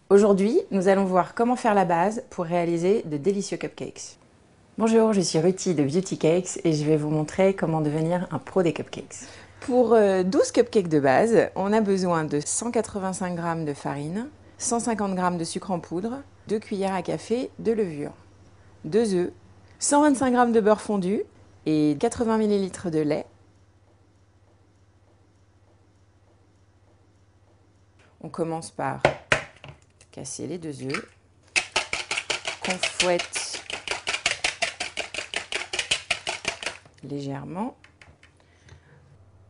Aujourd'hui, nous allons voir comment faire la base pour réaliser de délicieux cupcakes. Bonjour, je suis Ruthie de Beauty Cakes et je vais vous montrer comment devenir un pro des cupcakes. Pour 12 cupcakes de base, on a besoin de 185 g de farine, 150 g de sucre en poudre, 2 cuillères à café de levure, 2 œufs, 125 g de beurre fondu et 80 ml de lait. On commence par casser les 2 œufs, qu'on fouette légèrement.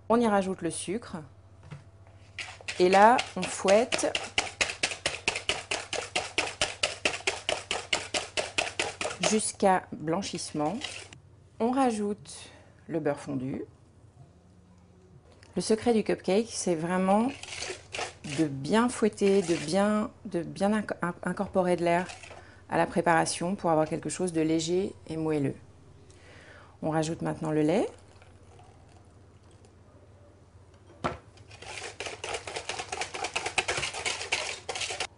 On y rajoute le sucre et là on fouette jusqu'à blanchissement. On rajoute le beurre fondu. Le secret du cupcake, c'est vraiment de bien fouetter, de bien incorporer de l'air à la préparation pour avoir quelque chose de léger et moelleux. On rajoute maintenant le lait.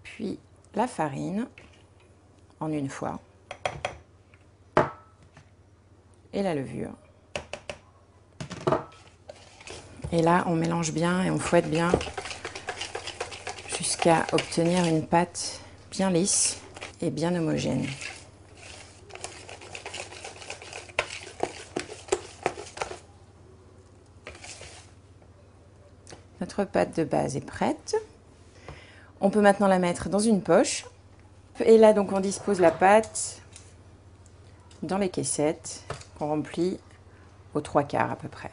Puis la farine en une fois. Et la levure. Et là, on mélange bien et on fouette bien jusqu'à obtenir une pâte bien lisse et bien homogène. Notre pâte de base est prête. On peut maintenant la mettre dans une poche. Et là, donc, on dispose la pâte dans les caissettes qu'on remplit aux 3/4 à peu près.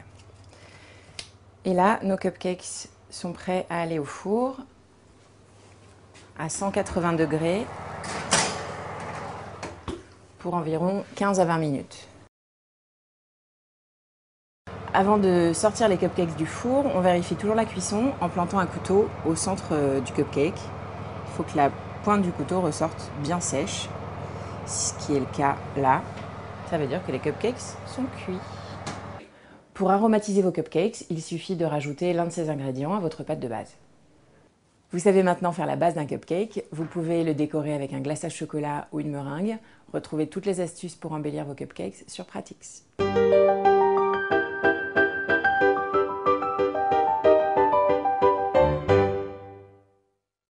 Et là, nos cupcakes sont prêts à aller au four à 180 degrés pour environ 15 à 20 minutes. Avant de sortir les cupcakes du four, on vérifie toujours la cuisson en plantant un couteau au centre du cupcake. Il faut que la pointe du couteau ressorte bien sèche, ce qui est le cas là. Ça veut dire que les cupcakes sont cuits. Pour aromatiser vos cupcakes, il suffit de rajouter l'un de ces ingrédients à votre pâte de base. Vous savez maintenant faire la base d'un cupcake. Vous pouvez le décorer avec un glaçage chocolat ou une meringue. Retrouvez toutes les astuces pour embellir vos cupcakes sur Pratix.